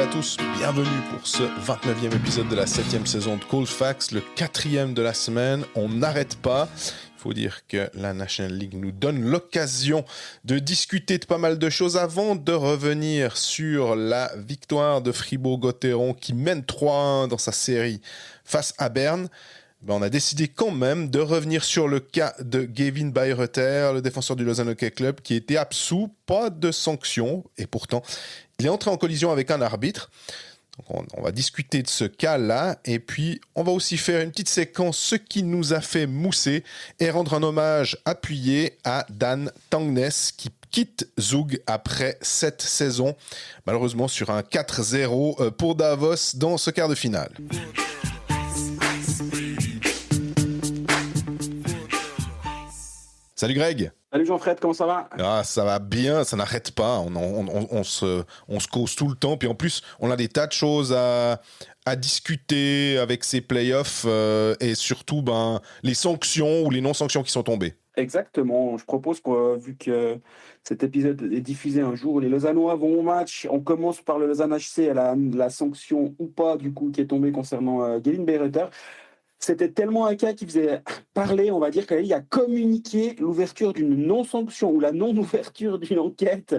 à tous, bienvenue pour ce 29e épisode de la 7e saison de Cold Facts, le 4e de la semaine. On n'arrête pas. Il faut dire que la National League nous donne l'occasion de discuter de pas mal de choses avant de revenir sur la victoire de Fribourg-Gotteron qui mène 3-1 dans sa série face à Berne. On a décidé quand même de revenir sur le cas de Gavin Bayreuther, le défenseur du Lausanne Hockey Club, qui était absous, pas de sanction, et pourtant il est entré en collision avec un arbitre. Donc on va discuter de ce cas-là, et puis on va aussi faire une petite séquence, ce qui nous a fait mousser, et rendre un hommage appuyé à Dan Tangnes, qui quitte Zug après 7 saisons, malheureusement sur un 4-0 pour Davos dans ce quart de finale. Salut Greg. Salut Jean-Fred, comment ça va ? Ah, ça va bien, ça n'arrête pas, on se cause tout le temps, puis en plus on a des tas de choses à discuter avec ces playoffs et surtout les sanctions ou les non-sanctions qui sont tombées. Exactement, je propose que vu que cet épisode est diffusé un jour, les Lausannois vont au match, on commence par le Lausanne HC à la sanction ou pas du coup qui est tombée concernant Gavin Bayreuther. C'était tellement un cas qui faisait parler, on va dire qu'il a communiqué l'ouverture d'une non-sanction ou la non-ouverture d'une enquête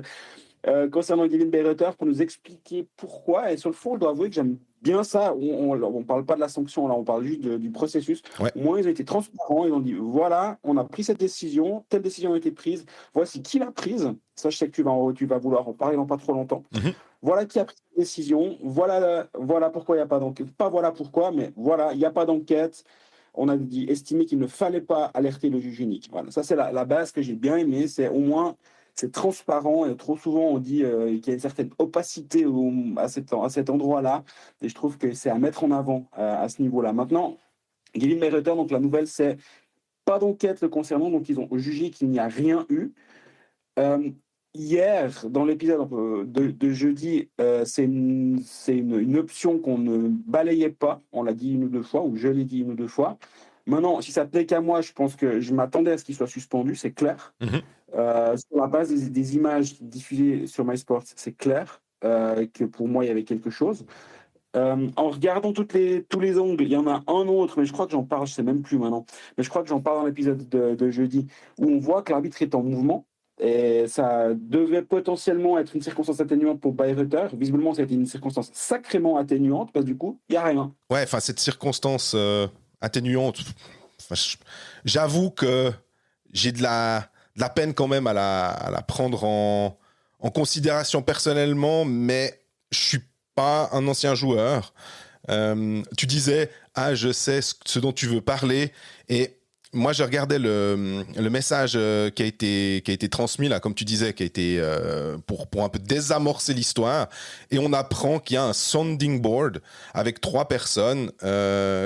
concernant Gavin Bayreuther pour nous expliquer pourquoi. Et sur le fond, je dois avouer que j'aime bien ça. On ne parle pas de la sanction, là, on parle juste du processus. Ouais. Au moins, ils ont été transparents. Ils ont dit, voilà, on a pris cette décision, telle décision a été prise. Voici qui l'a prise. Ça, je sais que tu vas vouloir en parler dans pas trop longtemps. Mm-hmm. Voilà qui a pris cette décision. Voilà pourquoi il n'y a pas d'enquête. Pas voilà pourquoi, mais voilà, il n'y a pas d'enquête. On a estimé qu'il ne fallait pas alerter le juge unique. Voilà, ça, c'est la base que j'ai bien aimée. C'est au moins... C'est transparent et trop souvent on dit qu'il y a une certaine opacité à cet endroit-là et je trouve que c'est à mettre en avant à ce niveau-là. Maintenant, Gavin Bayreuther, donc la nouvelle, c'est pas d'enquête le concernant, donc ils ont jugé qu'il n'y a rien eu. Hier, dans l'épisode de jeudi, c'est une option qu'on ne balayait pas, on l'a dit une ou deux fois, ou je l'ai dit une ou deux fois. Maintenant, si ça tenait qu'à moi, je pense que je m'attendais à ce qu'il soit suspendu, c'est clair. Mm-hmm. Sur la base des images diffusées sur MySports, c'est clair que pour moi, il y avait quelque chose. En regardant tous les angles, il y en a un autre, mais je crois que j'en parle, je ne sais même plus maintenant, mais je crois que j'en parle dans l'épisode de jeudi, où on voit que l'arbitre est en mouvement, et ça devait potentiellement être une circonstance atténuante pour Bayreuther. Visiblement, ça a été une circonstance sacrément atténuante, parce que du coup, il n'y a rien. Ouais, enfin, cette circonstance atténuante, j'avoue que j'ai de la peine quand même à la prendre en considération personnellement, mais je suis pas un ancien joueur. Tu disais, je sais ce dont tu veux parler, et moi je regardais le message qui a été transmis là, comme tu disais, qui a été pour un peu désamorcer l'histoire, et on apprend qu'il y a un sounding board avec 3 personnes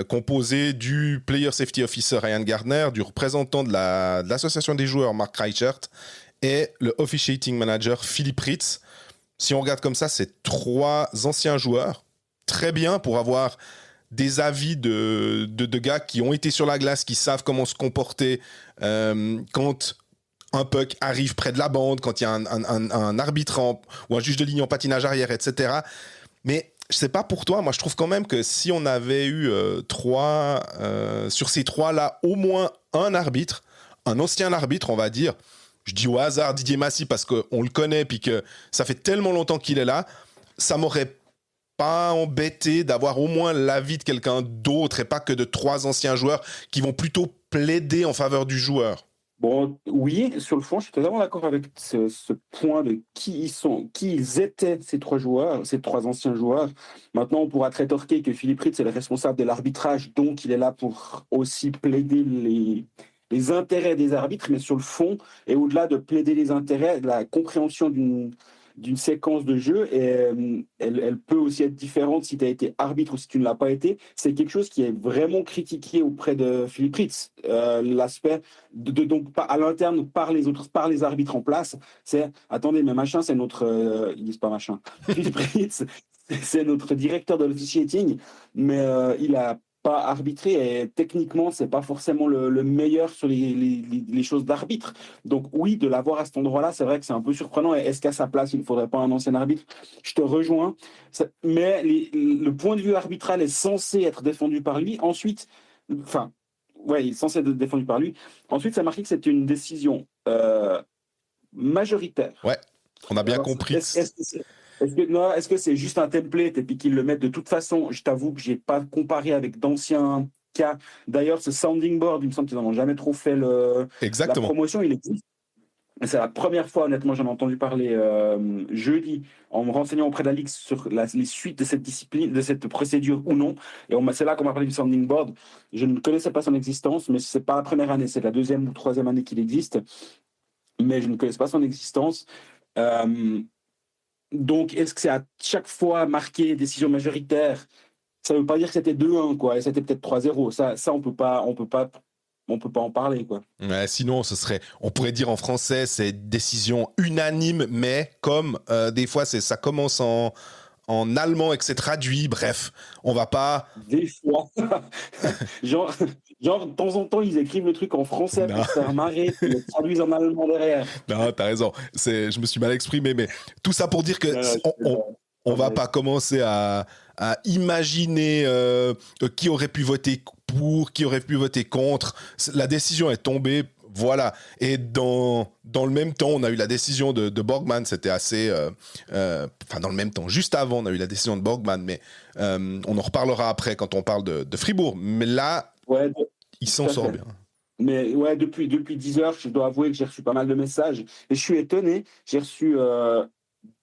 composées du player safety officer Ryan Gardner, du représentant de l'association des joueurs Mark Reichert et le officiating manager Philippe Ritz. Si on regarde comme ça, c'est 3 anciens joueurs, très bien pour avoir des avis de gars qui ont été sur la glace, qui savent comment se comporter quand un puck arrive près de la bande, quand il y a un arbitre ou un juge de ligne en patinage arrière, etc. Mais je sais pas pour toi, moi je trouve quand même que si on avait eu sur ces 3-là, au moins un arbitre, un ancien arbitre, on va dire, je dis au hasard Didier Massy parce qu'on le connaît puis que ça fait tellement longtemps qu'il est là, ça m'aurait pas embêté d'avoir au moins l'avis de quelqu'un d'autre et pas que de 3 anciens joueurs qui vont plutôt plaider en faveur du joueur. Bon, oui, sur le fond, je suis totalement d'accord avec ce point de qui ils étaient ces 3 joueurs, ces 3 anciens joueurs. Maintenant, on pourra très rétorquer que Philippe Ritz est le responsable de l'arbitrage, donc il est là pour aussi plaider les intérêts des arbitres, mais sur le fond, et au-delà de plaider les intérêts, la compréhension d'une séquence de jeu, et elle peut aussi être différente si tu as été arbitre ou si tu ne l'as pas été. C'est quelque chose qui est vraiment critiqué auprès de Philippe Ritz. L'aspect donc à l'interne par les arbitres en place, c'est attendez, mais machin, c'est notre ils disent pas machin. Philippe Ritz, c'est notre directeur de l'officiating, mais il a pas arbitrer et techniquement, c'est pas forcément le meilleur sur les choses d'arbitre. Donc oui, de l'avoir à cet endroit-là, c'est vrai que c'est un peu surprenant. Et est-ce qu'à sa place, il ne faudrait pas un ancien arbitre? Je te rejoins. Mais le point de vue arbitral est censé être défendu par lui. Ensuite, enfin, ouais, il est censé être défendu par lui. Ensuite, ça marque que c'est une décision majoritaire. Ouais, on a bien Alors, compris. est-ce que c'est juste un template et puis qu'ils le mettent de toute façon? Je t'avoue que j'ai pas comparé avec d'anciens cas. D'ailleurs, ce sounding board, il me semble qu'ils n'en ont jamais trop fait la Exactement. promotion. Il existe. C'est la première fois, honnêtement, j'en ai entendu parler jeudi en me renseignant auprès de la Ligue sur les suites de cette discipline, de cette procédure ou non. Et c'est là qu'on m'a parlé du sounding board. Je ne connaissais pas son existence, mais c'est pas la première année, c'est la deuxième ou troisième année qu'il existe. Mais je ne connaissais pas son existence. Donc, est-ce que c'est à chaque fois marqué décision majoritaire? Ça ne veut pas dire que c'était 2-1, quoi, et c'était peut-être 3-0. Ça, on peut pas en parler, quoi. Ouais, sinon, on pourrait dire en français, c'est décision unanime, mais comme des fois, ça commence en allemand et que c'est traduit, bref, on va pas. Des fois. genre, de temps en temps, ils écrivent le truc en français Non. pour se faire marrer, puis ils le traduisent en allemand derrière. Non, t'as raison. Je me suis mal exprimé, mais tout ça pour dire que on va pas commencer à imaginer qui aurait pu voter pour, qui aurait pu voter contre. La décision est tombée, voilà. Et dans le même temps, on a eu la décision de Borgman. C'était assez... Enfin, dans le même temps, juste avant, on a eu la décision de Borgman, mais on en reparlera après quand on parle de Fribourg. Mais là, Ouais, il s'en sort bien. Mais ouais, depuis 10 heures, je dois avouer que j'ai reçu pas mal de messages. Et je suis étonné. J'ai reçu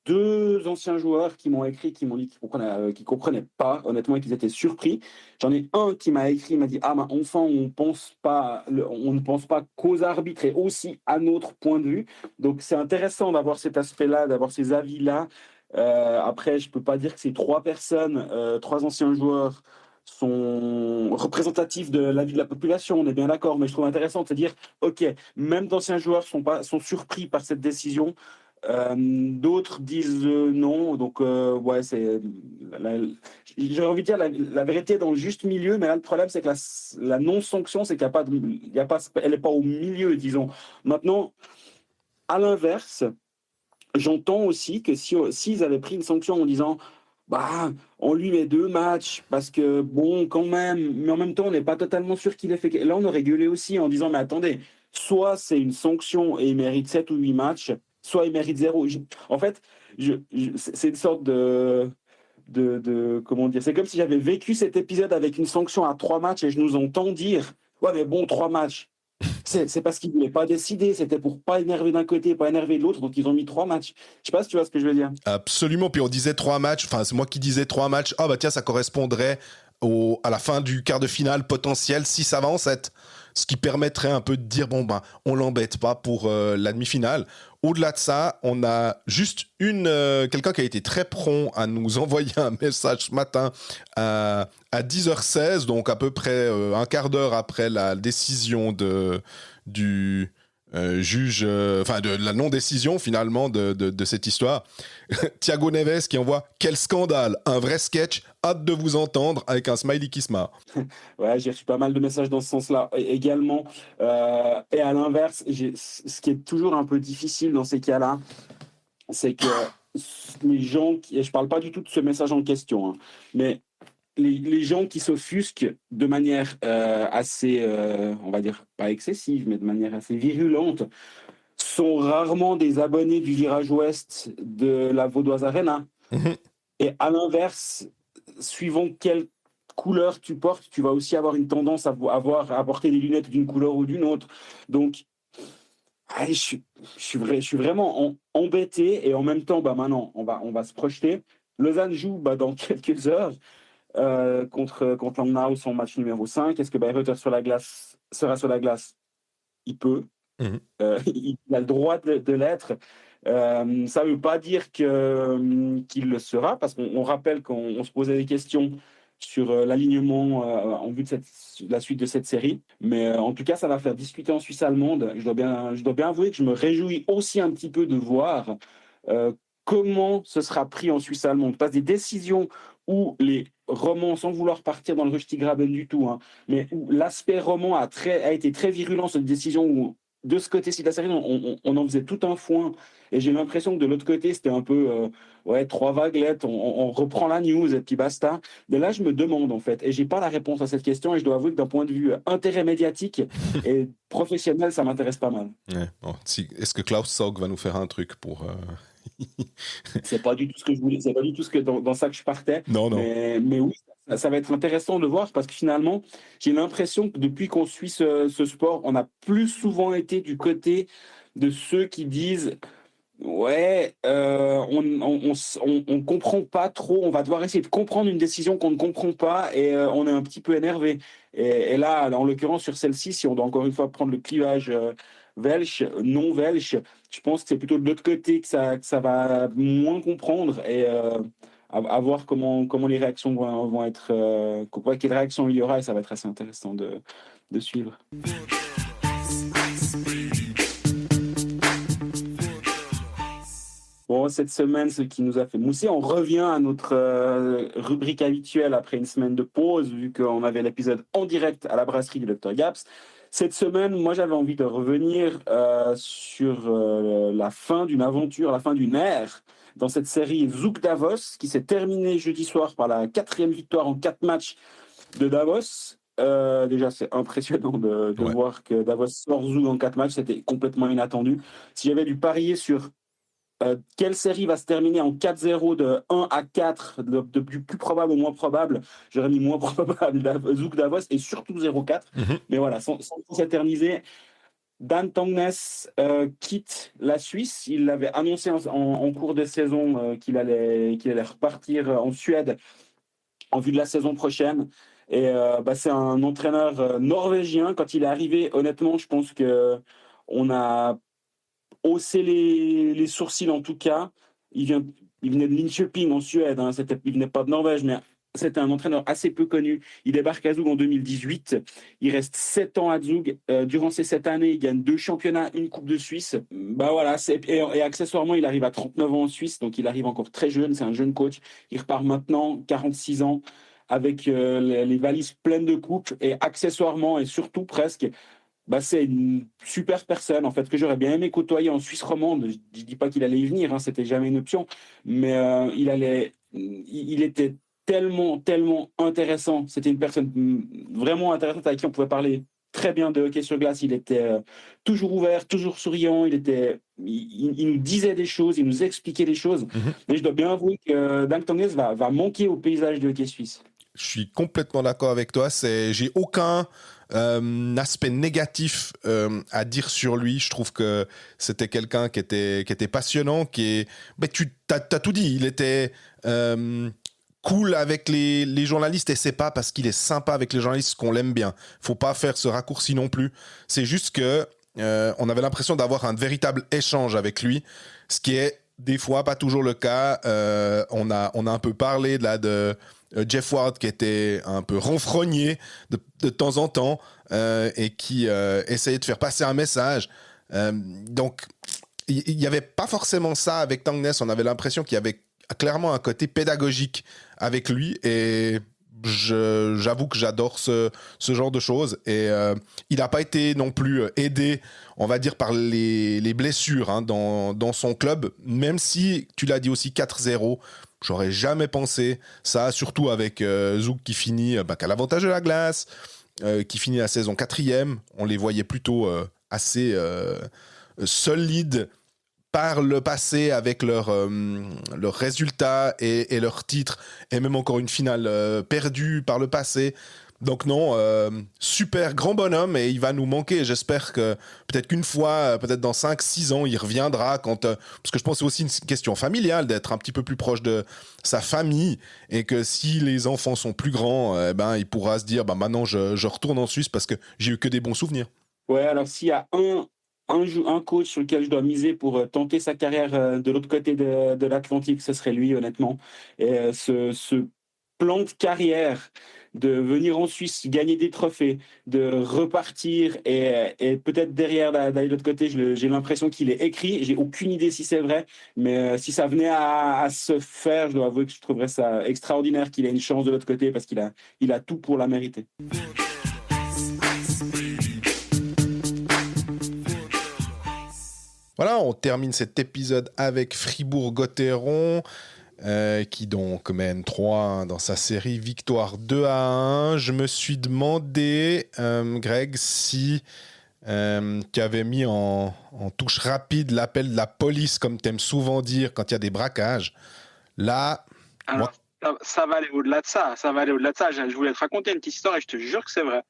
2 anciens joueurs qui m'ont écrit, qui m'ont dit qu'ils comprenaient pas, honnêtement, et qu'ils étaient surpris. J'en ai un qui m'a écrit, il m'a dit: ah, mais enfin, on ne pense pas qu'aux arbitres et aussi à notre point de vue. Donc c'est intéressant d'avoir cet aspect-là, d'avoir ces avis-là. Après, je peux pas dire que ces 3 personnes, 3 anciens joueurs, sont représentatifs de l'avis de la population, on est bien d'accord, mais je trouve intéressant de se dire, ok, même d'anciens joueurs sont surpris par cette décision. D'autres disent non, donc ouais, j'ai envie de dire la vérité est dans le juste milieu, mais là le problème c'est que la non-sanction, c'est qu'il y a pas, elle n'est pas au milieu, disons. Maintenant, à l'inverse, j'entends aussi que s'ils avaient pris une sanction en disant, bah, on lui met 2 matchs parce que bon, quand même, mais en même temps, on n'est pas totalement sûr qu'il ait fait. Là, on aurait gueulé aussi en disant, mais attendez, soit c'est une sanction et il mérite 7 ou 8 matchs, soit il mérite 0. En fait, c'est une sorte comment dire, c'est comme si j'avais vécu cet épisode avec une sanction à 3 matchs et je nous entends dire, ouais, mais bon, 3 matchs. C'est parce qu'ils ne voulaient pas décider, c'était pour pas énerver d'un côté et pas énerver de l'autre, donc ils ont mis 3 matchs. Je sais pas si tu vois ce que je veux dire. Absolument, puis on disait 3 matchs, enfin c'est moi qui disais 3 matchs, ah bah tiens, ça correspondrait à la fin du quart de finale potentiel si ça va en 7. Ce qui permettrait un peu de dire, bon ben, on l'embête pas pour la demi-finale. Au-delà de ça, on a juste quelqu'un qui a été très prompt à nous envoyer un message ce matin à 10h16, donc à peu près un quart d'heure après la décision du juge, enfin de la non-décision finalement de cette histoire. Thiago Neves qui envoie: quel scandale, un vrai sketch, hâte de vous entendre, avec un smiley qui se marre. Ouais, j'ai reçu pas mal de messages dans ce sens-là également. Et à l'inverse, ce qui est toujours un peu difficile dans ces cas-là, c'est que les gens et je parle pas du tout de ce message en question, hein, mais les gens qui s'offusquent de manière assez, on va dire, pas excessive, mais de manière assez virulente, sont rarement des abonnés du Virage Ouest de la Vaudoise Arena. Et à l'inverse, suivant quelle couleur tu portes, tu vas aussi avoir une tendance à porter des lunettes d'une couleur ou d'une autre. Donc, allez, je suis vraiment embêté et en même temps, bah, maintenant, on va se projeter. Lausanne joue dans quelques heures contre Langnau, son match numéro 5. Est-ce que Bayreuther sera sur la glace? Il peut. Il a le droit de l'être. Ça ne veut pas dire qu'il le sera, parce qu'on rappelle qu'on se posait des questions sur l'alignement en vue de la suite de cette série. Mais en tout cas, ça va faire discuter en Suisse allemande. Je dois bien avouer que je me réjouis aussi un petit peu de voir comment ce sera pris en Suisse allemande. Parce que des décisions où les romans, sans vouloir partir dans le Rushdie-Graben du tout, hein, mais où l'aspect roman a été très virulent, cette décision où, de ce côté-ci de la série, on en faisait tout un foin. Et j'ai l'impression que de l'autre côté, c'était un peu, ouais, trois vaguelettes, on reprend la news et puis basta. Mais là, je me demande, en fait, et j'ai pas la réponse à cette question, et je dois avouer que d'un point de vue intérêt médiatique et professionnel, ça m'intéresse pas mal. Ouais, bon, est-ce que Klaus Saug va nous faire un truc pour... C'est pas du tout ce que je voulais, c'est pas du tout ce que dans ça que je partais. Non, non. Mais oui, ça va être intéressant de voir parce que finalement, j'ai l'impression que depuis qu'on suit ce sport, on a plus souvent été du côté de ceux qui disent ouais, on comprend pas trop, on va devoir essayer de comprendre une décision qu'on ne comprend pas et on est un petit peu énervé. Et là, en l'occurrence, sur celle-ci, si on doit encore une fois prendre le clivage Welsh, non Welsh, je pense que c'est plutôt de l'autre côté que ça va moins comprendre et à voir comment les réactions vont être, quelle réaction il y aura et ça va être assez intéressant de suivre. Bon, cette semaine, ce qui nous a fait mousser, on revient à notre rubrique habituelle après une semaine de pause, vu qu'on avait l'épisode en direct à la brasserie du Dr Gaps. Cette semaine, moi, j'avais envie de revenir sur la fin d'une aventure, la fin d'une ère dans cette série Zouk Davos, qui s'est terminée jeudi soir par la 4e victoire en 4 matchs de Davos. Déjà, c'est impressionnant de voir que Davos sort Zouk en 4 matchs, c'était complètement inattendu. Si j'avais dû parier sur quelle série va se terminer en 4-0 de 1 à 4, du plus probable au moins probable, j'aurais mis moins probable Zouk Davos et surtout 0-4. Mais voilà, sans s'éterniser, Dan Tangnes quitte la Suisse. Il l'avait annoncé en cours de saison qu'il allait repartir en Suède en vue de la saison prochaine. Et c'est un entraîneur norvégien. Quand il est arrivé, honnêtement, je pense qu'on a hausser les sourcils en tout cas. Il venait de Linköping en Suède, hein. Il venait pas de Norvège, mais c'était un entraîneur assez peu connu. Il débarque à Zug en 2018. Il reste 7 ans à Zug. Durant ces 7 années, il gagne 2 championnats, une Coupe de Suisse. Voilà, et accessoirement, il arrive à 39 ans en Suisse, donc il arrive encore très jeune. C'est un jeune coach. Il repart maintenant, 46 ans, avec les valises pleines de coupes et accessoirement et surtout presque, c'est une super personne en fait que j'aurais bien aimé côtoyer en Suisse romande. Je dis pas qu'il allait y venir, hein, c'était jamais une option, mais il était tellement intéressant. C'était une personne vraiment intéressante avec qui on pouvait parler très bien de hockey sur glace. Il était toujours ouvert, toujours souriant. Il nous disait des choses, il nous expliquait des choses. Mais je dois bien avouer que Dan Tangnes va manquer au paysage du hockey suisse. Je suis complètement d'accord avec toi. J'ai aucun aspect négatif à dire sur lui. Je trouve que c'était quelqu'un qui était passionnant, tu t'as tout dit. Il était cool avec les journalistes et c'est pas parce qu'il est sympa avec les journalistes qu'on l'aime bien. Faut pas faire ce raccourci non plus. C'est juste que on avait l'impression d'avoir un véritable échange avec lui, ce qui est des fois pas toujours le cas. On a un peu parlé de Jeff Ward qui était un peu ronfrogné de temps en temps et qui essayait de faire passer un message. Donc, il n'y avait pas forcément ça avec Tangnes. On avait l'impression qu'il y avait clairement un côté pédagogique avec lui et j'avoue que j'adore ce genre de choses. Et il n'a pas été non plus aidé, on va dire, par les blessures hein, dans son club, même si, tu l'as dit aussi, 4-0. J'aurais jamais pensé ça, surtout avec Zouk qui finit qu'à l'avantage de la glace, qui finit la saison 4e. On les voyait plutôt assez solides par le passé avec leurs résultats et leurs titres, et même encore une finale perdue par le passé. Donc non, super grand bonhomme et il va nous manquer. J'espère que peut-être qu'une fois, peut-être dans 5-6 ans, il reviendra parce que je pense que c'est aussi une question familiale d'être un petit peu plus proche de sa famille et que si les enfants sont plus grands, il pourra se dire maintenant je retourne en Suisse parce que j'ai eu que des bons souvenirs. Ouais, alors s'il y a un coach sur lequel je dois miser pour tenter sa carrière de l'autre côté de l'Atlantique, ce serait lui, honnêtement. Et ce plan de carrière de venir en Suisse, gagner des trophées, de repartir et peut-être derrière d'aller de l'autre côté, j'ai l'impression qu'il est écrit. J'ai aucune idée si c'est vrai, mais si ça venait à se faire, je dois avouer que je trouverais ça extraordinaire qu'il ait une chance de l'autre côté parce qu'il a tout pour la mériter. Voilà, on termine cet épisode avec Fribourg-Gotteron. Qui donc mène 3-1 dans sa série, victoire 2-1. Je me suis demandé, Greg, si tu avais mis en touche rapide l'appel de la police, comme tu aimes souvent dire quand il y a des braquages. Là... Alors, ça va aller au-delà de ça. Je voulais te raconter une petite histoire et je te jure que c'est vrai.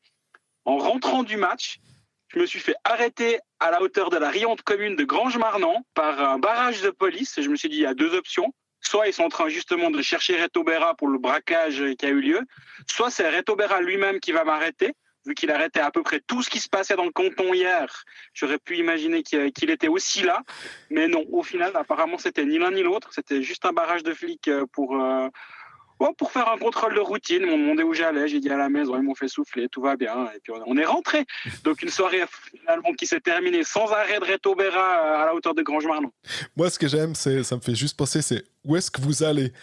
En rentrant du match, je me suis fait arrêter à la hauteur de la riante commune de Grange-Marnant par un barrage de police. Je me suis dit, il y a deux options. Soit ils sont en train justement de chercher Reto Berra pour le braquage qui a eu lieu, soit c'est Reto Berra lui-même qui va m'arrêter, vu qu'il arrêtait à peu près tout ce qui se passait dans le canton hier. J'aurais pu imaginer qu'il était aussi là, mais non, au final, apparemment, c'était ni l'un ni l'autre. C'était juste un barrage de flics pour faire un contrôle de routine. Ils m'ont demandé où j'allais, j'ai dit à la maison, ils m'ont fait souffler, tout va bien, et puis on est rentré. Donc une soirée finalement qui s'est terminée sans arrêt de Reto Berra à la hauteur de Grange-Marnon. Moi, ce que j'aime, ça me fait juste penser, c'est où est-ce que vous allez ?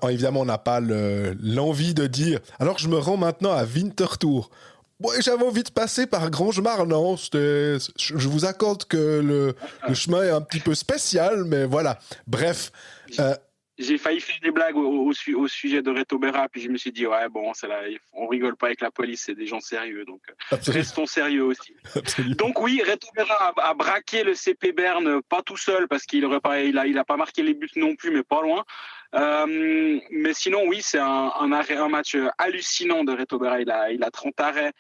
Évidemment, on n'a pas l'envie de dire « Alors, je me rends maintenant à Winterthur ». Ouais, j'avais envie de passer par Grange-Marnon. Je vous accorde que le chemin est un petit peu spécial, mais voilà. Bref... J'ai failli faire des blagues au sujet de Reto Berra, puis je me suis dit, ouais, bon, on rigole pas avec la police, c'est des gens sérieux, donc restons sérieux aussi. Absolument. Donc oui, Reto Berra a braqué le CP Berne, pas tout seul, parce qu'il a pas marqué les buts non plus, mais pas loin. Mais sinon, oui, c'est un match hallucinant de Reto Berra. Il a 30 arrêts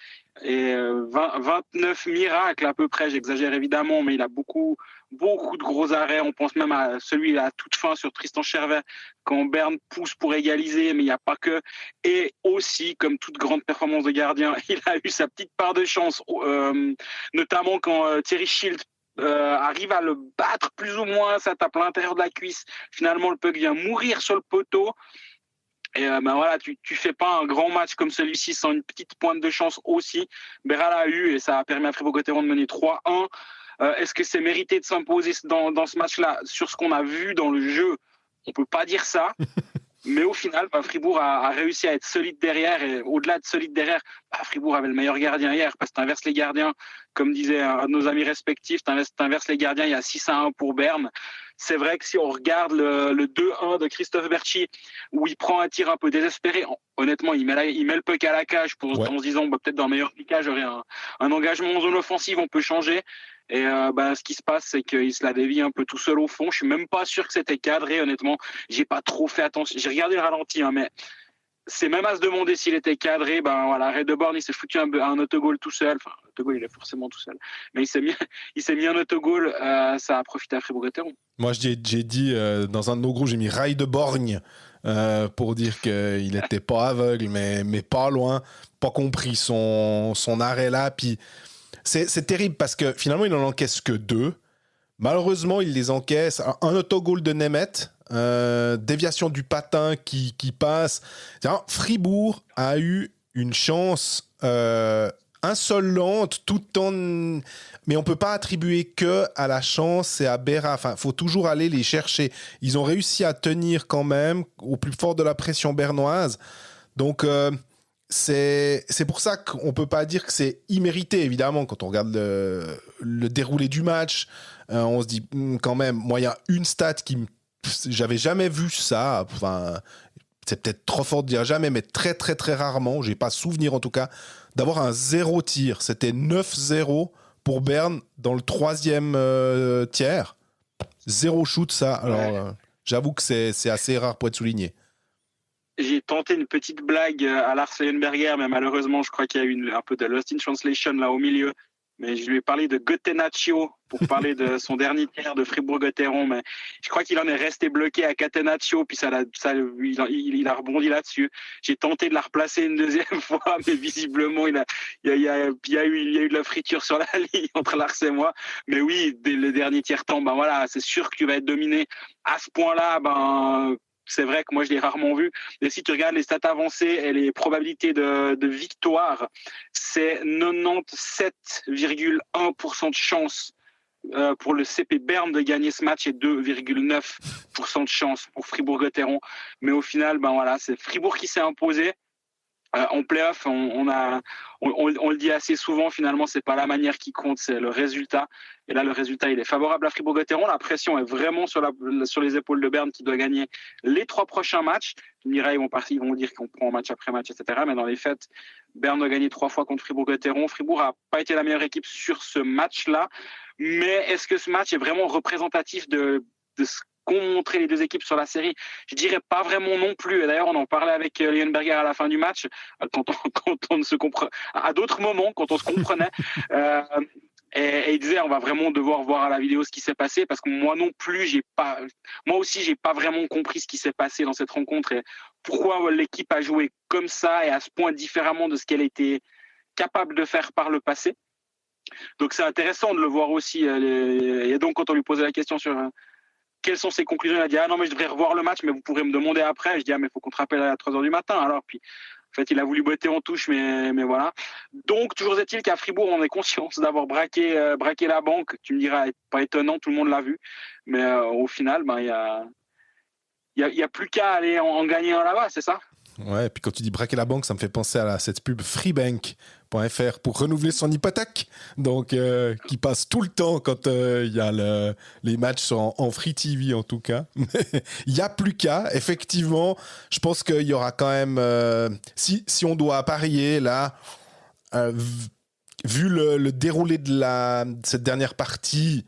et 29 miracles à peu près, j'exagère évidemment, mais il a beaucoup de gros arrêts. On pense même à celui à toute fin sur Tristan Chervet quand Berne pousse pour égaliser, mais il n'y a pas que. Et aussi, comme toute grande performance de gardien, il a eu sa petite part de chance, notamment quand Thierry Schild arrive à le battre plus ou moins, ça tape à l'intérieur de la cuisse. Finalement, le puck vient mourir sur le poteau. Et voilà, tu fais pas un grand match comme celui-ci sans une petite pointe de chance aussi. Berra l'a eu et ça a permis à Fribourg-Gotteron de mener 3-1. Est-ce que c'est mérité de s'imposer dans ce match-là? Sur ce qu'on a vu dans le jeu, on peut pas dire ça. Mais au final, Fribourg a réussi à être solide derrière. Et au-delà de solide derrière, Fribourg avait le meilleur gardien hier. Parce que tu inverses les gardiens, comme disaient nos amis respectifs, tu inverses les gardiens, il y a 6-1 pour Berne. C'est vrai que si on regarde le 2-1 de Christophe Berchi, où il prend un tir un peu désespéré, honnêtement, il met le puck à la cage en se disant peut-être dans le meilleur des cas, j'aurai un engagement en zone offensive, on peut changer. Et ce qui se passe, c'est qu'il se la dévie un peu tout seul au fond. Je suis même pas sûr que c'était cadré, honnêtement. J'ai pas trop fait attention. J'ai regardé le ralenti, mais c'est même à se demander s'il était cadré. Red de Born, il s'est foutu un autogol tout seul. Enfin, l'autogol, il est forcément tout seul. Mais il s'est mis un autogol. Ça a profité à Fribourg-Gotteron. Moi, j'ai dit, dans un de nos groupes, j'ai mis Rail de Borgne pour dire qu'il n'était pas aveugle, mais pas loin. Pas compris son arrêt là. Puis c'est terrible parce que finalement, il n'en encaisse que 2. Malheureusement, il les encaisse. Un autogol de Nemeth, déviation du patin qui passe. Fribourg a eu une chance insolente mais on peut pas attribuer que à la chance et à Berra. Enfin, faut toujours aller les chercher. Ils ont réussi à tenir quand même au plus fort de la pression bernoise. Donc c'est pour ça qu'on peut pas dire que c'est immérité, évidemment. Quand on regarde le déroulé du match, on se dit quand même, moi il y a une stat j'avais jamais vu ça. Enfin, c'est peut-être trop fort de dire jamais, mais très très très rarement, j'ai pas souvenir en tout cas, d'avoir un 0 tir. C'était 9-0 pour Berne dans le 3e tiers. 0 shoot, ça. Alors, j'avoue que c'est assez rare pour être souligné. J'ai tenté une petite blague à Lars Leuenberger, mais malheureusement, je crois qu'il y a eu un peu de Lost in Translation là au milieu. Mais je lui ai parlé de Catenaccio pour parler de son dernier tiers de Fribourg-Gotteron, mais je crois qu'il en est resté bloqué à Catenaccio, puis il a rebondi là-dessus. J'ai tenté de la replacer une deuxième fois, mais visiblement, il y a eu de la friture sur la ligne entre Lars et moi. Mais oui, dès le dernier tiers-temps, c'est sûr que tu vas être dominé à ce point-là, c'est vrai que moi, je l'ai rarement vu. Mais si tu regardes les stats avancées et les probabilités de victoire, c'est 97,1% de chance pour le CP Berne de gagner ce match et 2,9% de chance pour Fribourg-Gotteron. Mais au final, c'est Fribourg qui s'est imposé. En play-off, on le dit assez souvent, finalement, c'est pas la manière qui compte, c'est le résultat. Et là, le résultat, il est favorable à Fribourg-Gotteron. La pression est vraiment sur les épaules de Berne qui doit gagner les 3 prochains matchs. Tu me diras, ils vont dire qu'on prend match après match, etc. Mais dans les faits, Berne doit gagner 3 fois contre Fribourg-Gotteron. Fribourg n'a pas été la meilleure équipe sur ce match-là. Mais est-ce que ce match est vraiment représentatif de ce qu'ont montré les deux équipes sur la série? Je dirais pas vraiment non plus. Et d'ailleurs, on en parlait avec Leonberger à la fin du match, quand on se comprenait, à d'autres moments, quand on se comprenait. Et il disait, on va vraiment devoir voir à la vidéo ce qui s'est passé, parce que moi aussi, j'ai pas vraiment compris ce qui s'est passé dans cette rencontre et pourquoi l'équipe a joué comme ça et à ce point différemment de ce qu'elle était capable de faire par le passé. Donc c'est intéressant de le voir aussi. Et donc quand on lui posait la question sur quelles sont ses conclusions, il a dit non mais je devrais revoir le match, mais vous pourrez me demander après. Je dis mais il faut qu'on te rappelle à 3h du matin. Alors puis en fait il a voulu botter en touche, mais voilà. Donc toujours est-il qu'à Fribourg on est conscient d'avoir braqué la banque. Tu me diras, pas étonnant, tout le monde l'a vu, mais au final il y a plus qu'à aller en gagner un là-bas, c'est ça? Ouais, et puis quand tu dis braquer la banque, ça me fait penser à cette pub freebank.fr pour renouveler son hypothèque, donc qui passe tout le temps quand il y a les matchs sont en free TV en tout cas. Il n'y a plus qu'à, effectivement, je pense qu'il y aura quand même, si on doit parier là, vu le déroulé de cette dernière partie,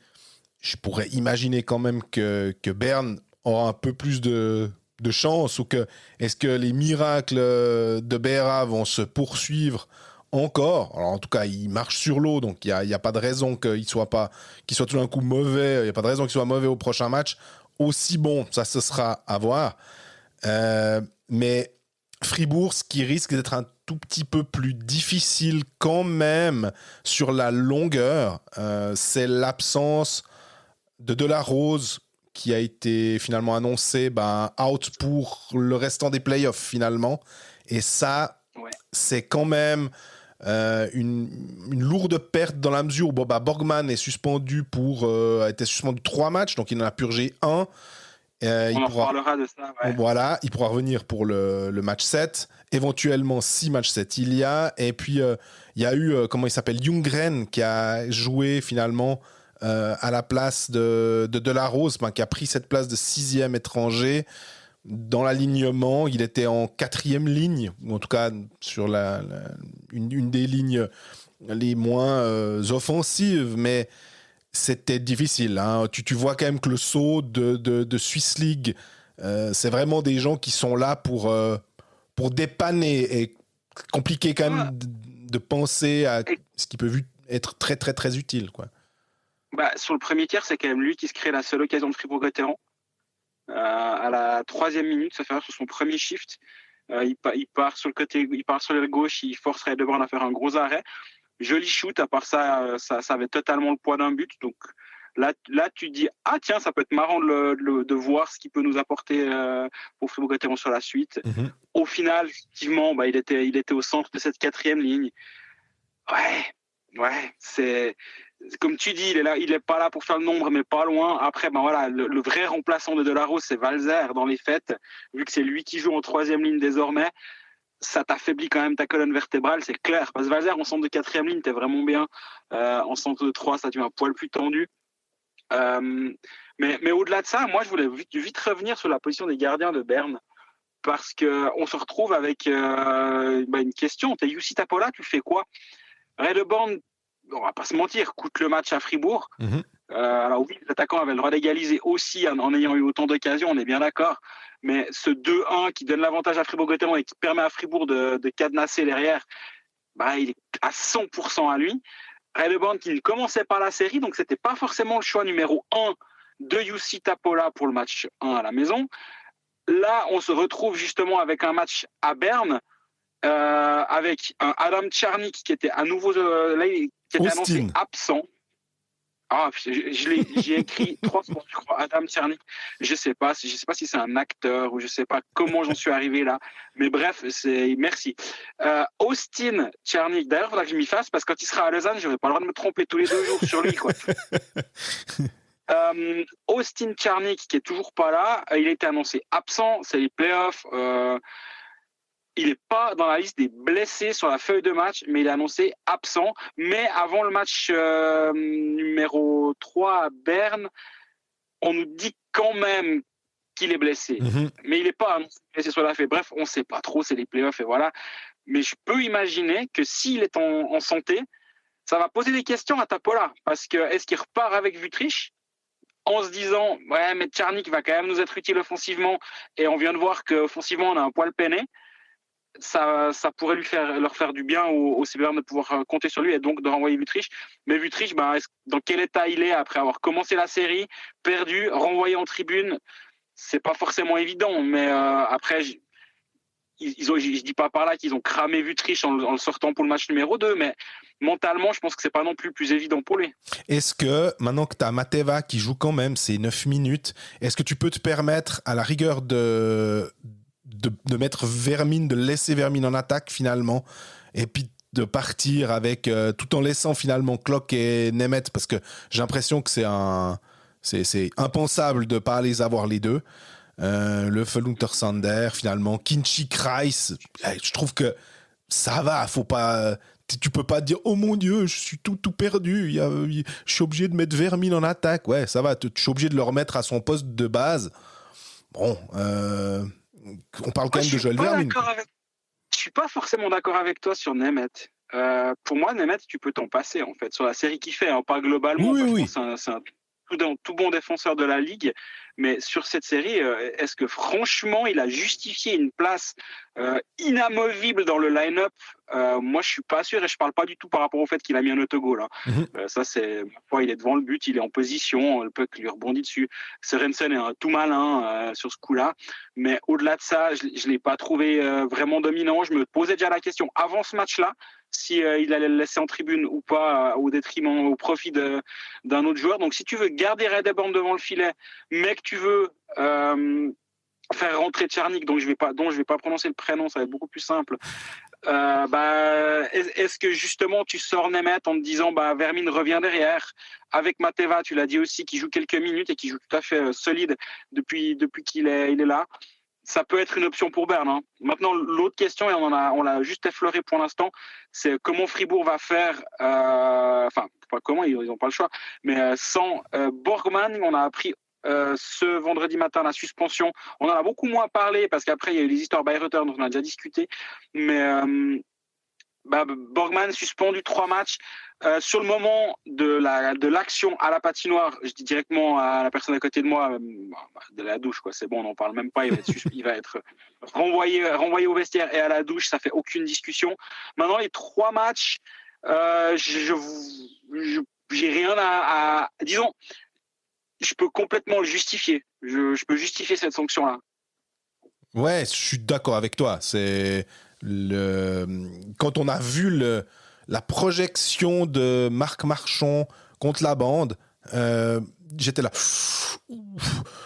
je pourrais imaginer quand même que Berne aura un peu plus de chance, ou est-ce que les miracles de Beera vont se poursuivre encore? Alors en tout cas, il marche sur l'eau, donc il y a pas de raison qu'il soit tout d'un coup mauvais. Il y a pas de raison qu'il soit mauvais au prochain match. Aussi bon, ça ce sera à voir. Mais Fribourg, ce qui risque d'être un tout petit peu plus difficile quand même sur la longueur, c'est l'absence de Delarose, qui a été finalement annoncé out pour le restant des playoffs finalement. Et ça, c'est quand même une lourde perte dans la mesure où Borgman est suspendu a été suspendu 3 matchs, donc il en a purgé 1. On en parlera de ça. Ouais. Voilà, il pourra revenir pour le match 7, éventuellement 6 matchs 7 il y a. Et puis il y a eu, comment il s'appelle, Ljunggren, qui a joué finalement à la place de Delarose, qui a pris cette place de 6e étranger dans l'alignement. Il était en 4e ligne, ou en tout cas sur une des lignes les moins offensives, mais c'était difficile. Hein. Tu vois quand même que le saut de Swiss League, c'est vraiment des gens qui sont là pour dépanner, et compliqué quand même de penser à ce qui peut être très très très utile, quoi. Sur le premier tiers, c'est quand même lui qui se crée la seule occasion de Fribourg-Gotteron. À la 3e minute, ça fait sur son premier shift. Il part sur le côté, il part sur l'aile gauche, il force Heidebrand à faire un gros arrêt. Joli shoot, à part ça avait totalement le poids d'un but. Donc là tu te dis, tiens, ça peut être marrant de voir ce qu'il peut nous apporter pour Fribourg-Gotteron sur la suite. Mm-hmm. Au final, effectivement, il était au centre de cette 4e ligne. Ouais, c'est... Comme tu dis, il est pas là pour faire le nombre, mais pas loin. Après, le vrai remplaçant de Delarose, c'est Walser dans les faits. Vu que c'est lui qui joue en 3e ligne désormais, ça t'affaiblit quand même ta colonne vertébrale, c'est clair. Parce que Walser, en centre de 4e ligne, t'es vraiment bien. En centre de 3, ça devient un poil plus tendu. Mais au-delà de ça, moi, je voulais vite revenir sur la position des gardiens de Berne. Parce qu'on se retrouve avec une question. T'es Jussi Tapola, tu fais quoi? Heidebrand, on va pas se mentir, coûte le match à Fribourg. Mm-hmm. Alors oui, les attaquants avaient le droit d'égaliser aussi en ayant eu autant d'occasions, on est bien d'accord. Mais ce 2-1 qui donne l'avantage à Fribourg-Gotteron et qui permet à Fribourg de cadenasser derrière, il est à 100% à lui. Heidebrand qui ne commençait pas la série, donc c'était pas forcément le choix numéro 1 de Jussi Tapola pour le match 1 à la maison. Là, on se retrouve justement avec un match à Berne, avec un Adam Czarnik qui était à nouveau qui était annoncé absent. Ah, j'ai écrit 3 fois, je crois, Adam Tchernik. Je sais pas si c'est un acteur ou je sais pas comment j'en suis arrivé là. Mais bref, merci. Austin Tchernik. D'ailleurs, il faudra que je m'y fasse parce que quand il sera à Lausanne, j'aurai pas le droit de me tromper tous les 2 jours sur lui, quoi. Austin Tchernik, qui est toujours pas là, il a été annoncé absent. C'est les playoffs. Il n'est pas dans la liste des blessés sur la feuille de match, mais il est annoncé absent. Mais avant le match numéro 3 à Berne, on nous dit quand même qu'il est blessé. Mais il n'est pas annoncé blessé sur la feuille. Bref, on ne sait pas trop, c'est les playoffs et voilà. Mais je peux imaginer que s'il est en santé, ça va poser des questions à Tapola. Parce que est-ce qu'il repart avec Vutriche en se disant « Ouais, mais Tchernik va quand même nous être utile offensivement. » Et on vient de voir qu'offensivement, on a un poil peiné. Ça pourrait leur faire du bien au CBR de pouvoir compter sur lui et donc de renvoyer Vutriche. Mais Vutriche, dans quel état il est après avoir commencé la série, perdu, renvoyé en tribune, c'est pas forcément évident. Mais après, je dis pas par là qu'ils ont cramé Vutriche en le sortant pour le match numéro 2, mais mentalement, je pense que c'est pas non plus évident pour lui. Est-ce que, maintenant que tu as Mateva qui joue quand même ces 9 minutes, est-ce que tu peux te permettre, à la rigueur de mettre Vermin, de laisser Vermin en attaque finalement, et puis de partir avec tout en laissant finalement Klok et Nemeth, parce que j'ai l'impression que c'est impensable de pas les avoir les deux. Le Felunter Sander finalement, Kinchi Kreis, je trouve que ça va, faut pas, tu peux pas dire oh mon Dieu, je suis tout perdu, je suis obligé de mettre Vermin en attaque. Ouais, ça va, je suis obligé de le remettre à son poste de base. Bon, on parle quand même de Joël Vermin. Je suis pas forcément d'accord avec toi sur Nemeth. Pour moi, Nemeth, tu peux t'en passer en fait sur la série qu'il fait, pas globalement. Oui. C'est un tout bon défenseur de la ligue, mais sur cette série, est-ce que franchement, il a justifié une place inamovible dans le line-up? Moi, je suis pas sûr et je parle pas du tout par rapport au fait qu'il a mis un autogol. Ça, c'est il est devant le but, il est en position, le puck lui rebondit dessus. Sørensen est un tout malin sur ce coup-là, mais au-delà de ça, je l'ai pas trouvé vraiment dominant. Je me posais déjà la question avant ce match-là si il allait le laisser en tribune ou pas au profit d'un autre joueur. Donc si tu veux garder Radeborn devant le filet, mais que tu veux faire rentrer Tchernik, dont je vais pas prononcer le prénom, ça va être beaucoup plus simple. Est-ce que justement tu sors Nemeth en te disant Vermin revient derrière avec Mateva, tu l'as dit aussi, qui joue quelques minutes et qui joue tout à fait solide depuis qu'il est là. Ça peut être une option pour Berne. Hein. Maintenant, l'autre question, et on l'a juste effleuré pour l'instant, c'est comment Fribourg va faire. Pas comment, ils n'ont pas le choix. Mais sans Borgman, on a appris ce vendredi matin la suspension. On en a beaucoup moins parlé parce qu'après, il y a eu les histoires Bayreuther dont on a déjà discuté. Mais Borgman suspendu 3 matchs. Sur le moment de l'action à la patinoire, je dis directement à la personne à côté de moi, de la douche, quoi. C'est bon, on n'en parle même pas. Il va être renvoyé au vestiaire et à la douche. Ça fait aucune discussion. Maintenant, les 3 matchs, j'ai rien à disons. Je peux complètement le justifier. Je peux justifier cette sanction-là. Ouais, je suis d'accord avec toi. Quand on a vu la projection de Marc Marchand contre la bande, j'étais là.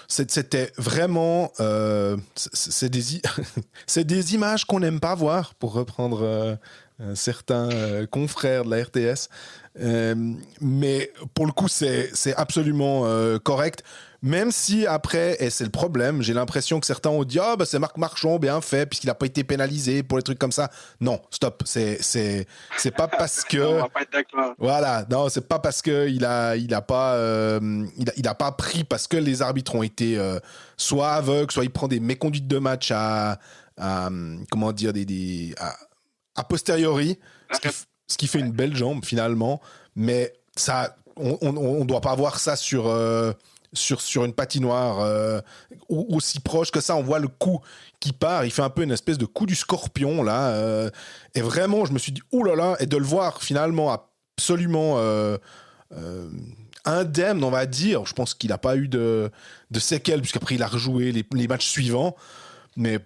C'était vraiment... c'est des images qu'on n'aime pas voir, pour reprendre certains confrères de la RTS. Mais pour le coup, c'est absolument correct. Même si après, et c'est le problème, j'ai l'impression que certains ont dit c'est Marc Marchand, bien fait, puisqu'il n'a pas été pénalisé pour les trucs comme ça. Non, stop. C'est pas parce que. On va pas être d'accord. Voilà, non, c'est pas parce que il a pas pris, parce que les arbitres ont été soit aveugles, soit il prend des méconduites de match à comment dire, à posteriori, ce qui fait une belle jambe finalement, mais ça, on doit pas avoir ça sur une patinoire aussi proche que ça. On voit le coup qui part, il fait un peu une espèce de coup du scorpion là, et vraiment je me suis dit oulala, et de le voir finalement absolument indemne, on va dire. Je pense qu'il n'a pas eu de séquelles, puisqu'après il a rejoué les matchs suivants. Mais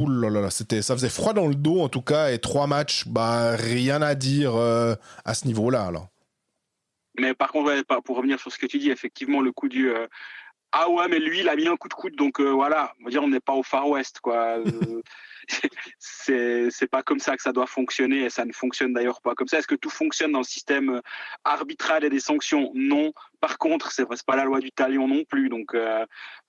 oulala, ça faisait froid dans le dos en tout cas, et 3 matchs, rien à dire à ce niveau-là alors. Mais par contre, pour revenir sur ce que tu dis, effectivement, le coup du ah ouais, mais lui, il a mis un coup de coude, donc voilà. On va dire, on n'est pas au Far West, quoi. C'est pas comme ça que ça doit fonctionner, et ça ne fonctionne d'ailleurs pas comme ça. Est-ce que tout fonctionne dans le système arbitral et des sanctions? Non. Par contre, c'est pas la loi du talion non plus. Donc,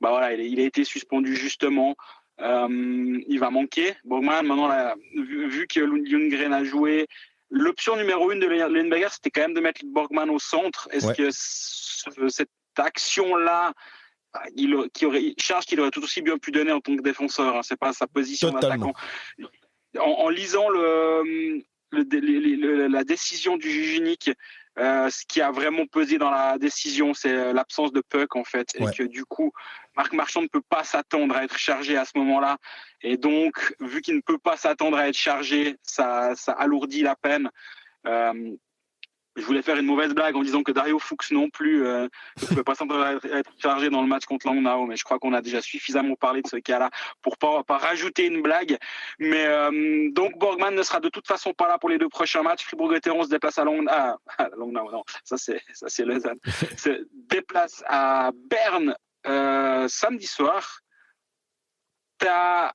voilà, il a été suspendu justement. Il va manquer. Borgman, maintenant, là, vu que Ljunggren a joué, l'option numéro 1 de Lundberger, c'était quand même de mettre Borgman au centre. Est-ce que cette action-là, charge qu'il aurait tout aussi bien pu donner en tant que défenseur, hein, c'est pas sa position d'attaquant. En lisant la décision du juge unique, ce qui a vraiment pesé dans la décision, c'est l'absence de puck en fait, et que du coup Marc Marchand ne peut pas s'attendre à être chargé à ce moment-là, et donc vu qu'il ne peut pas s'attendre à être chargé, ça alourdit la peine. Je voulais faire une mauvaise blague en disant que Dario Fuchs non plus ne pouvait pas s'attendre à être chargé dans le match contre Langnau, mais je crois qu'on a déjà suffisamment parlé de ce cas-là pour pas rajouter une blague. Mais donc Borgman ne sera de toute façon pas là pour les 2 prochains matchs. Fribourg-Gotteron se déplace à Langnau, non, ça c'est Lausanne. Se déplace à Berne samedi soir.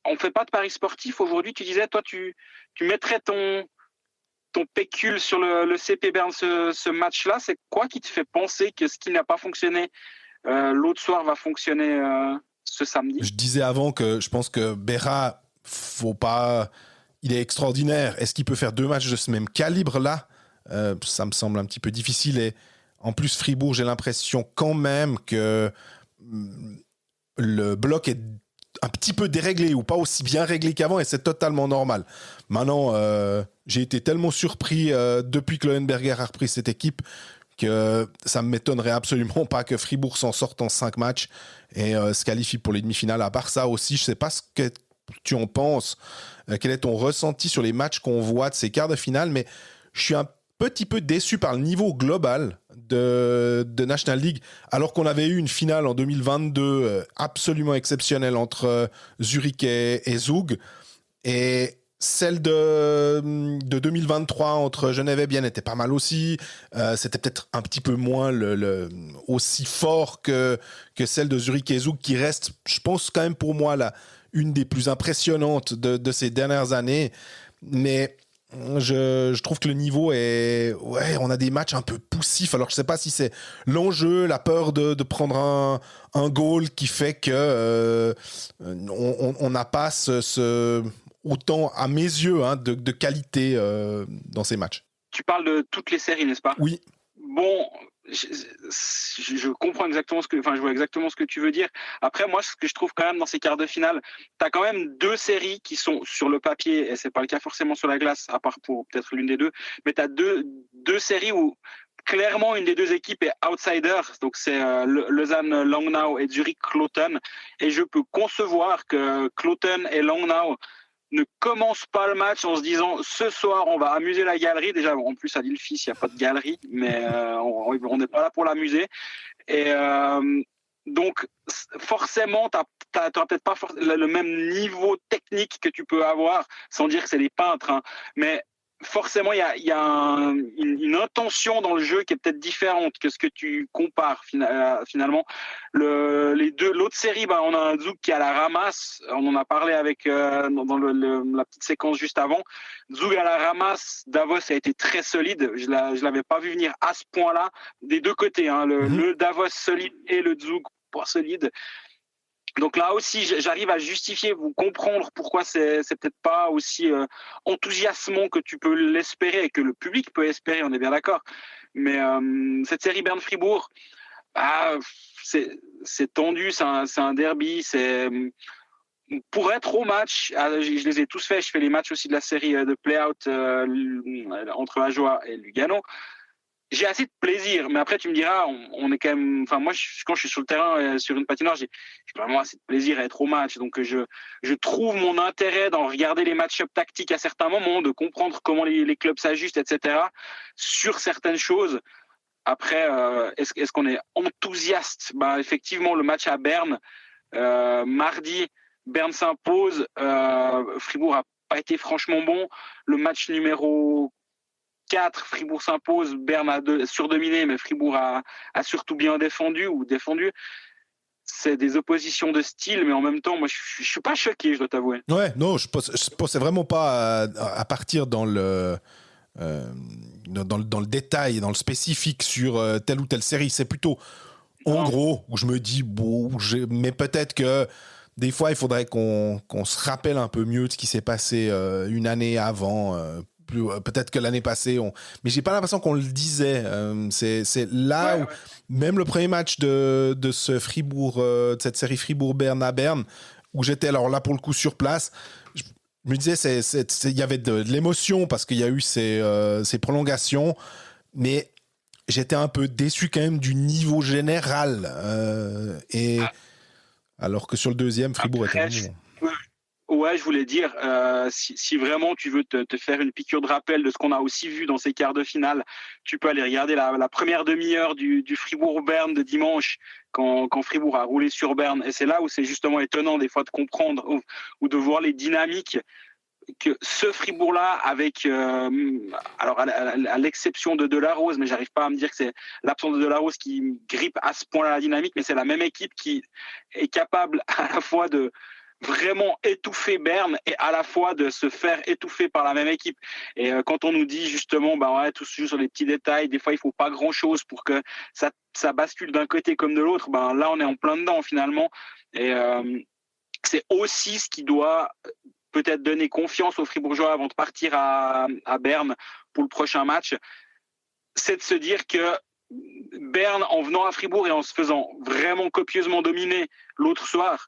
On fait pas de paris sportif aujourd'hui. Tu disais, toi, tu mettrais ton pécule sur le CP Berne ce match-là. C'est quoi qui te fait penser que ce qui n'a pas fonctionné l'autre soir va fonctionner ce samedi? Je disais avant que je pense que Berra, il est extraordinaire. Est-ce qu'il peut faire 2 matchs de ce même calibre-là? Ça me semble un petit peu difficile. Et en plus, Fribourg, j'ai l'impression quand même que le bloc est un petit peu déréglé ou pas aussi bien réglé qu'avant, et c'est totalement normal. Maintenant, j'ai été tellement surpris depuis que Leuenberger a repris cette équipe que ça ne m'étonnerait absolument pas que Fribourg s'en sorte en 5 matchs et se qualifie pour les demi-finales. À part ça aussi, je ne sais pas ce que tu en penses, quel est ton ressenti sur les matchs qu'on voit de ces quarts de finale, mais je suis un petit peu déçu par le niveau global de National League, alors qu'on avait eu une finale en 2022 absolument exceptionnelle entre Zurich et Zug, et celle de 2023 entre Genève et Bienne était pas mal aussi. C'était peut-être un petit peu moins aussi fort que celle de Zurich et Zug, qui reste, je pense quand même pour moi, une des plus impressionnantes de ces dernières années. Mais je trouve que le niveau est... Ouais, on a des matchs un peu poussifs. Alors, je sais pas si c'est l'enjeu, la peur de prendre un goal qui fait que on n'a pas autant, à mes yeux, de qualité dans ces matchs. Tu parles de toutes les séries, n'est-ce pas? Oui. Bon, je comprends exactement je vois exactement ce que tu veux dire. Après, moi, ce que je trouve quand même dans ces quarts de finale, tu as quand même 2 séries qui sont sur le papier, et c'est pas le cas forcément sur la glace, à part pour peut-être l'une des 2, mais tu as deux séries où clairement une des 2 équipes est outsider, donc c'est Lausanne Langnau et Zurich Kloten, et je peux concevoir que Kloten et Langnau ne commence pas le match en se disant ce soir on va amuser la galerie. Déjà, en plus à Lille-Fils il n'y a pas de galerie, mais on n'est pas là pour l'amuser, et donc forcément tu n'auras peut-être pas le même niveau technique que tu peux avoir, sans dire que c'est des peintres, hein, mais forcément, il y a une intention dans le jeu qui est peut-être différente que ce que tu compares finalement. L'autre série, on a un Zug qui a la ramasse. On en a parlé avec dans la petite séquence juste avant. Zug à la ramasse. Davos a été très solide. Je l'avais pas vu venir à ce point-là des 2 côtés. Hein, le Davos solide et le Zug pas solide. Donc là aussi, j'arrive à justifier, vous comprendre pourquoi c'est peut-être pas aussi enthousiasmant que tu peux l'espérer et que le public peut espérer, on est bien d'accord. Mais cette série Berne-Fribourg, c'est tendu, c'est un derby, pour être au match, je les ai tous faits, je fais les matchs aussi de la série de play-out entre Ajoa et Lugano. J'ai assez de plaisir, mais après tu me diras, on est quand même. Enfin moi, quand je suis sur le terrain, sur une patinoire, j'ai vraiment assez de plaisir à être au match. Donc je trouve mon intérêt d'en regarder les match-up tactiques à certains moments, de comprendre comment les clubs s'ajustent, etc. sur certaines choses. Après, est-ce qu'on est enthousiaste? Effectivement, le match à Berne, mardi, Berne s'impose. Fribourg a pas été franchement bon. Le match numéro 4, Fribourg s'impose, Berne a surdominé, mais Fribourg a surtout bien défendu. C'est des oppositions de style, mais en même temps, moi, je suis pas choqué, je dois t'avouer. Ouais, non, je pensais vraiment pas à partir dans le détail, dans le spécifique sur telle ou telle série. C'est plutôt, en gros, où je me dis, mais peut-être que des fois, il faudrait qu'on se rappelle un peu mieux de ce qui s'est passé une année avant. Peut-être que l'année passée, mais j'ai pas l'impression qu'on le disait. C'est là où même le premier match de ce Fribourg, de cette série Fribourg-Berne à Berne, où j'étais alors là pour le coup sur place, je me disais il y avait de l'émotion parce qu'il y a eu ces prolongations, mais j'étais un peu déçu quand même du niveau général. Alors que sur le deuxième, Fribourg était bon. Ouais, je voulais dire, si vraiment tu veux te faire une piqûre de rappel de ce qu'on a aussi vu dans ces quarts de finale, tu peux aller regarder la première demi-heure du Fribourg-Berne de dimanche, quand Fribourg a roulé sur Berne. Et c'est là où c'est justement étonnant des fois de comprendre ou de voir les dynamiques que ce Fribourg-là, avec, alors à l'exception de Delarose, mais j'arrive pas à me dire que c'est l'absence de Delarose qui grippe à ce point-là la dynamique, mais c'est la même équipe qui est capable à la fois de vraiment étouffer Berne et à la fois de se faire étouffer par la même équipe. Et quand on nous dit justement, tout se joue sur les petits détails, des fois il faut pas grand-chose pour que ça bascule d'un côté comme de l'autre, là on est en plein dedans finalement. Et c'est aussi ce qui doit peut-être donner confiance aux Fribourgeois avant de partir à Berne pour le prochain match, c'est de se dire que Berne, en venant à Fribourg et en se faisant vraiment copieusement dominer l'autre soir,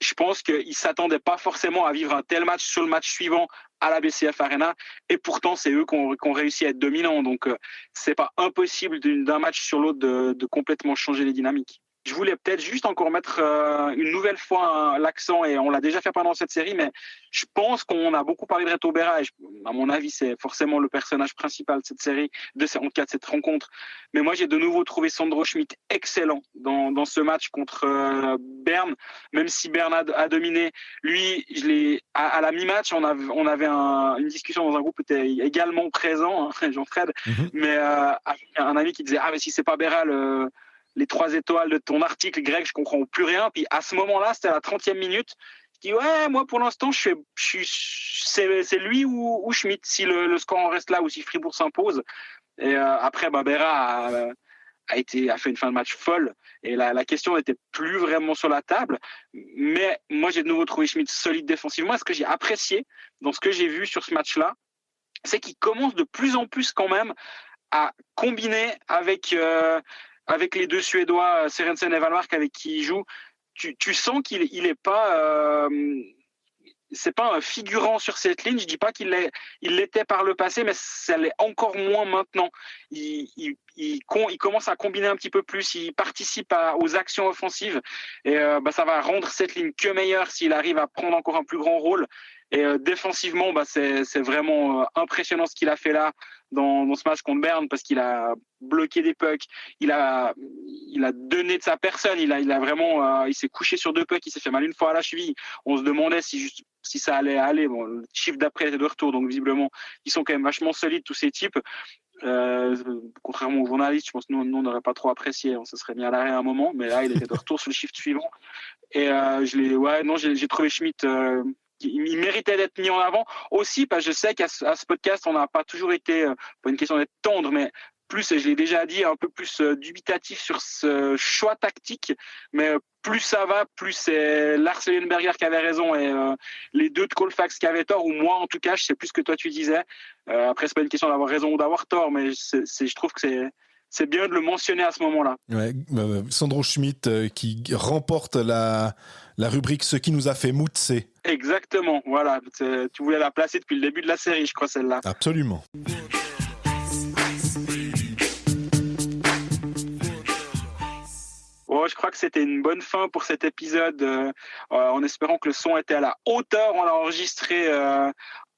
je pense qu'ils ne s'attendaient pas forcément à vivre un tel match sur le match suivant à la BCF Arena, et pourtant c'est eux qui ont réussi à être dominants, donc c'est pas impossible d'un match sur l'autre de complètement changer les dynamiques. Je voulais peut-être juste encore mettre une nouvelle fois l'accent, et on l'a déjà fait pendant cette série, mais je pense qu'on a beaucoup parlé de Reto Berra, et à mon avis, c'est forcément le personnage principal de cette série, en tout cas de cette rencontre. Mais moi, j'ai de nouveau trouvé Sandro Schmidt excellent dans ce match contre Berne, même si Berne a dominé. Lui, à la mi-match, on avait une discussion dans un groupe qui était également présent, Jean-Fred, mais un ami qui disait « Ah, mais si c'est pas Berra, les 3 étoiles de ton article, Greg, je comprends plus rien. » Puis à ce moment-là, c'était à la 30e minute. Je dis, ouais, moi pour l'instant, c'est lui ou Schmidt, si le score en reste là ou si Fribourg s'impose. Et après, Berra a fait une fin de match folle. Et la question n'était plus vraiment sur la table. Mais moi, j'ai de nouveau trouvé Schmidt solide défensivement. Et ce que j'ai apprécié dans ce que j'ai vu sur ce match-là, c'est qu'il commence de plus en plus quand même à combiner avec les deux Suédois, Sørensen et Wallmark, avec qui il joue. Tu sens qu'il est pas... c'est pas un figurant sur cette ligne. Je dis pas qu'il l'était par le passé, mais ça l'est encore moins maintenant. Il commence à combiner un petit peu plus. Il participe aux actions offensives. Et ça va rendre cette ligne que meilleure s'il arrive à prendre encore un plus grand rôle. Et défensivement, c'est vraiment impressionnant ce qu'il a fait là dans ce match contre Berne, parce qu'il a bloqué des pucks, il a donné de sa personne, il a vraiment, il s'est couché sur 2 pucks, il s'est fait mal une fois à la cheville. On se demandait si ça allait aller. Bon, le chiffre d'après est de retour, donc visiblement ils sont quand même vachement solides tous ces types. Contrairement aux journalistes, je pense que nous on n'aurait pas trop apprécié, on se serait mis à l'arrêt à un moment, mais là il était de retour sur le shift suivant. Et j'ai trouvé Schmidt. Il méritait d'être mis en avant aussi, parce que je sais qu'à ce podcast, on n'a pas toujours été, pas une question d'être tendre, mais plus, je l'ai déjà dit, un peu plus dubitatif sur ce choix tactique. Mais plus ça va, plus c'est Lars Leuenberger qui avait raison et les deux de Colfax qui avaient tort, ou moi en tout cas, je sais plus ce que toi tu disais. Après, c'est pas une question d'avoir raison ou d'avoir tort, mais je trouve que c'est bien de le mentionner à ce moment-là. Ouais, Sandro Schmidt qui remporte la rubrique « Ce qui nous a fait moutser ». Exactement, voilà. Tu voulais la placer depuis le début de la série, je crois, celle-là. Absolument. Je crois que c'était une bonne fin pour cet épisode, en espérant que le son était à la hauteur. On l'a enregistré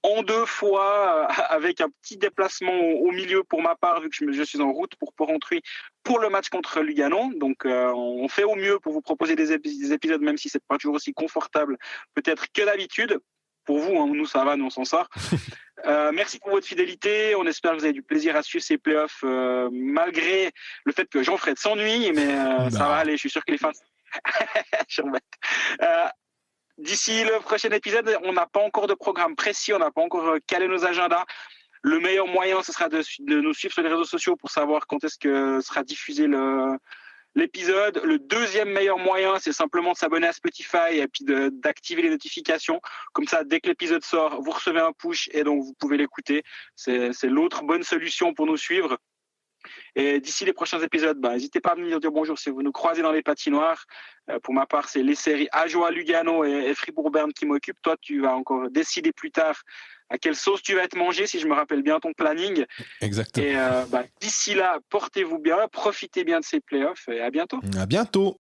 en 2 fois, avec un petit déplacement au milieu pour ma part, vu que je suis en route pour Porrentruy pour le match contre Lugano. Donc on fait au mieux pour vous proposer des épisodes, même si c'est pas toujours aussi confortable peut-être que d'habitude. Pour vous, nous ça va, nous on s'en sort. Merci pour votre fidélité. On espère que vous avez du plaisir à suivre ces playoffs, malgré le fait que Jean-Fred s'ennuie, mais ça va aller. Je suis sûr que les fans. D'ici le prochain épisode, on n'a pas encore de programme précis, on n'a pas encore calé nos agendas. Le meilleur moyen, ce sera de nous suivre sur les réseaux sociaux pour savoir quand est-ce que sera diffusé l'épisode. Le deuxième meilleur moyen, c'est simplement de s'abonner à Spotify et puis d'activer les notifications. Comme ça, dès que l'épisode sort, vous recevez un push et donc vous pouvez l'écouter. C'est l'autre bonne solution pour nous suivre. Et d'ici les prochains épisodes, n'hésitez pas à venir dire bonjour si vous nous croisez dans les patinoires. Pour ma part, c'est les séries Ajoie, Lugano et Fribourg-Berne qui m'occupent. Toi, tu vas encore décider plus tard à quelle sauce tu vas être mangé, si je me rappelle bien ton planning. Exactement. Et d'ici là, portez-vous bien, profitez bien de ces playoffs et à bientôt. À bientôt.